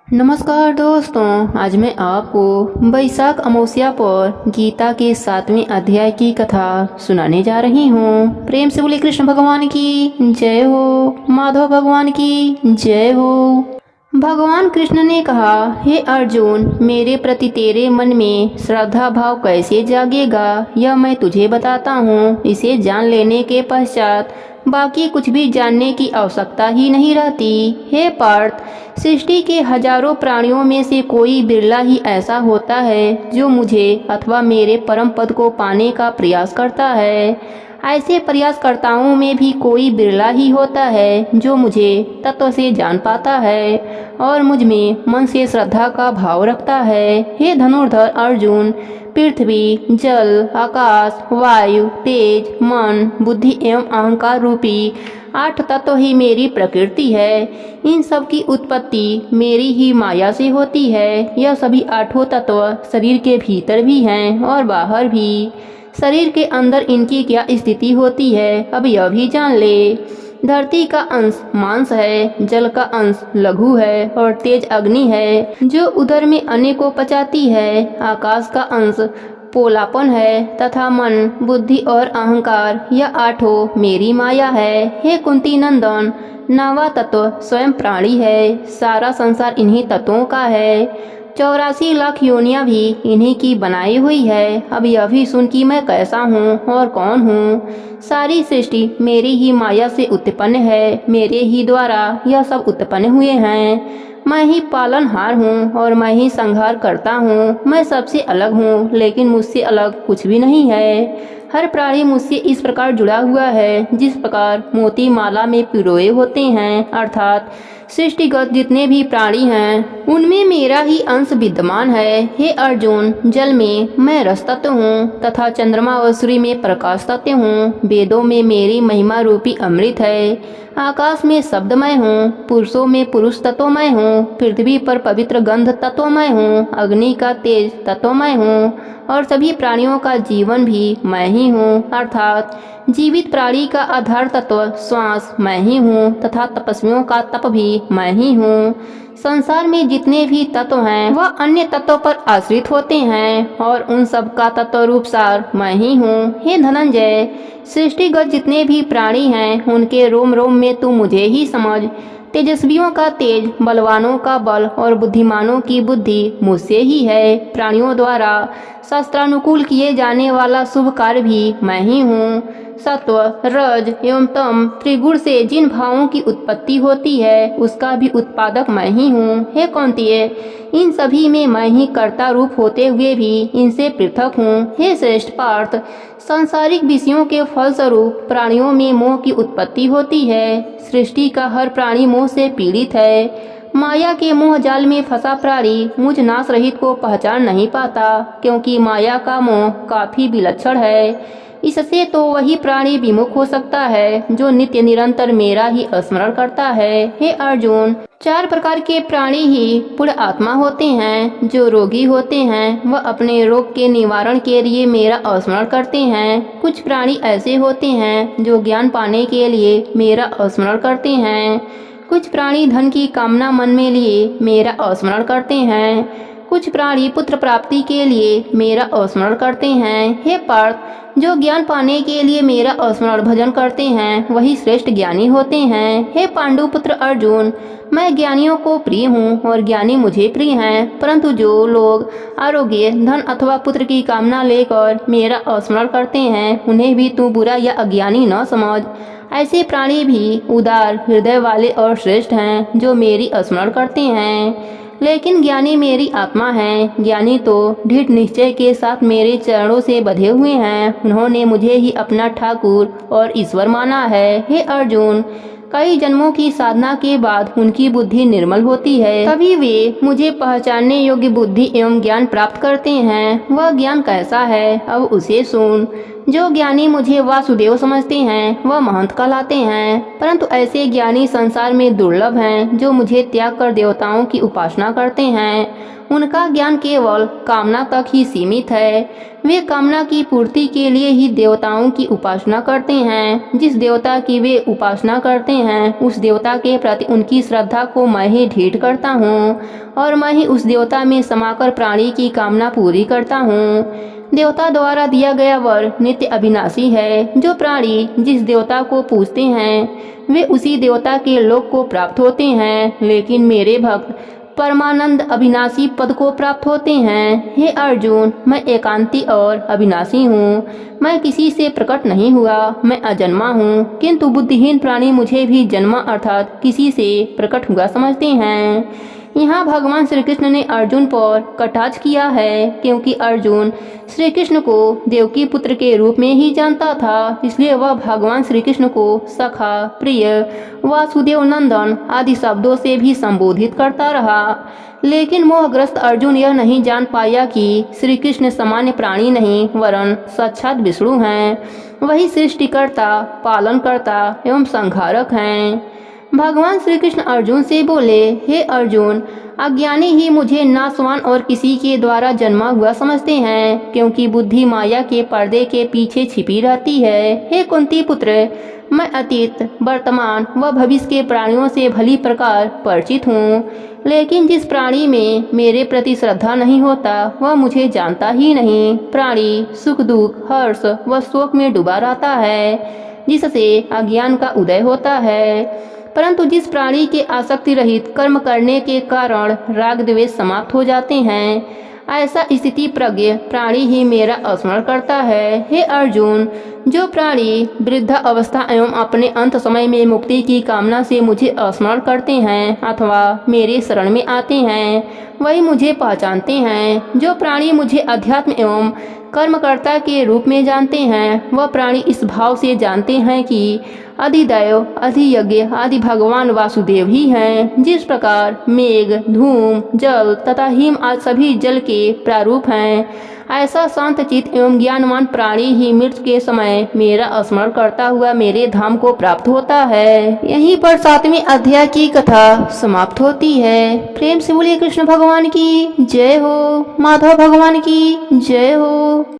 नमस्कार दोस्तों, आज मैं आपको वैशाख अमावस्या पर गीता के 7वें अध्याय की कथा सुनाने जा रही हूँ। प्रेम से बोले कृष्ण भगवान की जय हो, माधव भगवान की जय हो। भगवान कृष्ण ने कहा, हे अर्जुन, मेरे प्रति तेरे मन में श्रद्धा भाव कैसे जागेगा यह मैं तुझे बताता हूँ। इसे जान लेने के पश्चात बाकी कुछ भी जानने की आवश्यकता ही नहीं रहती। हे पार्थ, सृष्टि के हजारों प्राणियों में से कोई बिरला ही ऐसा होता है जो मुझे अथवा मेरे परम पद को पाने का प्रयास करता है। ऐसे प्रयासकर्ताओं में भी कोई बिरला ही होता है जो मुझे तत्व से जान पाता है और मुझ में मन से श्रद्धा का भाव रखता है। हे धनुर्धर अर्जुन, पृथ्वी, जल, आकाश, वायु, तेज, मन, बुद्धि एवं अहंकार रूपी 8 तत्व ही मेरी प्रकृति है। इन सब की उत्पत्ति मेरी ही माया से होती है। यह सभी 8 तत्व शरीर के भीतर भी हैं और बाहर भी। शरीर के अंदर इनकी क्या स्थिति होती है अब यह भी जान ले। धरती का अंश मांस है, जल का अंश लघु है और तेज अग्नि है जो उदर में अन्न को पचाती है। आकाश का अंश पोलापन है तथा मन, बुद्धि और अहंकार यह 8 मेरी माया है। हे कुंती नंदन, 9वां तत्व स्वयं प्राणी है। सारा संसार इन्हीं तत्वों का है। 84 लाख योनियां भी इन्हीं की बनाई हुई है। अब यह भी सुन कि मैं कैसा हूँ और कौन हूँ। सारी सृष्टि मेरी ही माया से उत्पन्न है। मेरे ही द्वारा यह सब उत्पन्न हुए हैं। मैं ही पालनहार हूँ और मैं ही संहार करता हूँ। मैं सबसे अलग हूँ, लेकिन मुझसे अलग कुछ भी नहीं है। हर प्राणी मुझसे इस प्रकार जुड़ा हुआ है जिस प्रकार मोती माला में पिरोए होते हैं, अर्थात सृष्टिगत जितने भी प्राणी हैं उनमें मेरा ही अंश विद्यमान है। हे अर्जुन, जल में मैं रस तत्व हूँ तथा चंद्रमा व सूर्य में प्रकाश तत्व हूँ। वेदों में मेरी महिमा रूपी अमृत है। आकाश में शब्दमय हूँ, पुरुषों में पुरुष तत्वमय हूँ, पृथ्वी पर पवित्र गंध तत्वमय हूँ, अग्नि का तेज तत्वमय हूँ और सभी प्राणियों का जीवन भी मैं ही हूँ, अर्थात जीवित प्राणी का आधार तत्व श्वास मैं ही हूँ तथा तपस्वियों का तप भी मैं ही हूँ। संसार में जितने भी तत्व हैं वह अन्य तत्वों पर आश्रित होते हैं और उन सब का तत्व रूप सार मैं ही हूँ। हे धनंजय, सृष्टिगत जितने भी प्राणी हैं उनके रोम रोम में तू मुझे ही समझ। तेजस्वियों का तेज, बलवानों का बल और बुद्धिमानों की बुद्धि मुझसे ही है। प्राणियों द्वारा शास्त्रानुकूल किए जाने वाला शुभ कार्य भी मैं ही हूँ। सत्व, रज एवं तम त्रिगुण से जिन भावों की उत्पत्ति होती है उसका भी उत्पादक मैं ही हूँ। हे कौन्तेय, इन सभी में मैं ही कर्ता रूप होते हुए भी इनसे पृथक हूँ। हे श्रेष्ठ पार्थ, सांसारिक विषयों के फलस्वरूप प्राणियों में मोह की उत्पत्ति होती है। सृष्टि का हर प्राणी मोह से पीड़ित है। माया के मोह जाल में फंसा प्राणी मुझ नाश रहित को पहचान नहीं पाता, क्योंकि माया का मोह काफी विलक्षण है। इससे तो वही प्राणी विमुख हो सकता है जो नित्य निरंतर मेरा ही स्मरण करता है। हे अर्जुन, 4 प्रकार के प्राणी ही पूर्ण आत्मा होते हैं। जो रोगी होते हैं वह अपने रोग के निवारण के लिए मेरा स्मरण करते हैं। कुछ प्राणी ऐसे होते हैं जो ज्ञान पाने के लिए मेरा स्मरण करते हैं। कुछ प्राणी धन की कामना मन में लिए मेरा स्मरण करते हैं। कुछ प्राणी पुत्र प्राप्ति के लिए मेरा स्मरण करते हैं। हे पार्थ, जो ज्ञान पाने के लिए मेरा स्मरण भजन करते हैं वही श्रेष्ठ ज्ञानी होते हैं। हे पांडु पुत्र अर्जुन, मैं ज्ञानियों को प्रिय हूँ और ज्ञानी मुझे प्रिय हैं, परंतु जो लोग आरोग्य, धन अथवा पुत्र की कामना लेकर मेरा स्मरण करते हैं उन्हें भी तू बुरा या अज्ञानी न समझ। ऐसे प्राणी भी उदार हृदय वाले और श्रेष्ठ हैं जो मेरी स्मरण करते हैं। लेकिन ज्ञानी मेरी आत्मा है। ज्ञानी तो दृढ़ निश्चय के साथ मेरे चरणों से बंधे हुए हैं। उन्होंने मुझे ही अपना ठाकुर और ईश्वर माना है। हे अर्जुन, कई जन्मों की साधना के बाद उनकी बुद्धि निर्मल होती है, तभी वे मुझे पहचानने योग्य बुद्धि एवं ज्ञान प्राप्त करते हैं। वह ज्ञान कैसा है अब उसे सुन। जो ज्ञानी मुझे वासुदेव समझते हैं वह महंत कहलाते हैं, परंतु ऐसे ज्ञानी संसार में दुर्लभ हैं जो मुझे त्याग कर देवताओं की उपासना करते हैं। उनका ज्ञान केवल कामना तक ही सीमित है। वे कामना की पूर्ति के लिए ही देवताओं की उपासना करते हैं। जिस देवता की वे उपासना करते हैं उस देवता के प्रति उनकी श्रद्धा को मैं ही ढीठ करता हूँ और मैं ही उस देवता में समाकर प्राणी की कामना पूरी करता हूँ। देवता द्वारा दिया गया वर नित्य अविनाशी है। जो प्राणी जिस देवता को पूजते हैं वे उसी देवता के लोक को प्राप्त होते हैं, लेकिन मेरे भक्त परमानंद अविनाशी पद को प्राप्त होते हैं। हे अर्जुन, मैं एकांती और अविनाशी हूँ। मैं किसी से प्रकट नहीं हुआ, मैं अजन्मा हूँ, किंतु बुद्धिहीन प्राणी मुझे भी जन्मा अर्थात किसी से प्रकट हुआ समझते हैं। यहाँ भगवान श्री कृष्ण ने अर्जुन पर कटाक्ष किया है, क्योंकि अर्जुन श्री कृष्ण को देवकी पुत्र के रूप में ही जानता था, इसलिए वह भगवान श्री कृष्ण को सखा, प्रिय, वासुदेव नंदन आदि शब्दों से भी संबोधित करता रहा। लेकिन मोहग्रस्त अर्जुन यह नहीं जान पाया कि श्री कृष्ण सामान्य प्राणी नहीं वरन साक्षात विष्णु हैं। वही सृष्टिकर्ता, पालनकर्ता एवं संहारक हैं। भगवान श्री कृष्ण अर्जुन से बोले, हे अर्जुन, अज्ञानी ही मुझे नासवान और किसी के द्वारा जन्मा हुआ समझते हैं, क्योंकि बुद्धि माया के पर्दे के पीछे छिपी रहती है। हे कुंती पुत्र, मैं अतीत, वर्तमान व भविष्य के प्राणियों से भली प्रकार परिचित हूँ, लेकिन जिस प्राणी में मेरे प्रति श्रद्धा नहीं होता वह मुझे जानता ही नहीं। प्राणी सुख दुख, हर्ष व शोक में डूबा रहता है, जिससे अज्ञान का उदय होता है। परंतु जिस प्राणी के आसक्ति रहित कर्म करने के कारण राग द्वेष समाप्त हो जाते हैं, ऐसा स्थिति प्रज्ञ प्राणी ही मेरा स्मरण करता है। हे अर्जुन, जो प्राणी वृद्ध अवस्था एवं अपने अंत समय में मुक्ति की कामना से मुझे स्मरण करते हैं अथवा मेरे शरण में आते हैं, वही मुझे पहचानते हैं। जो प्राणी मुझे अध्यात्म एवं कर्मकर्ता के रूप में जानते हैं, वह प्राणी इस भाव से जानते हैं कि अधिदैव, अधियज्ञ आदि भगवान वासुदेव ही हैं। जिस प्रकार मेघ, धूम, जल तथा हिम आदि सभी जल के प्रारूप हैं, ऐसा शांत चित्त एवं ज्ञानवान प्राणी ही मृत्यु के समय मेरा स्मरण करता हुआ मेरे धाम को प्राप्त होता है। यहीं पर 7वें अध्याय की कथा समाप्त होती है। प्रेम से बोलिए कृष्ण भगवान की जय हो, माधव भगवान की जय हो।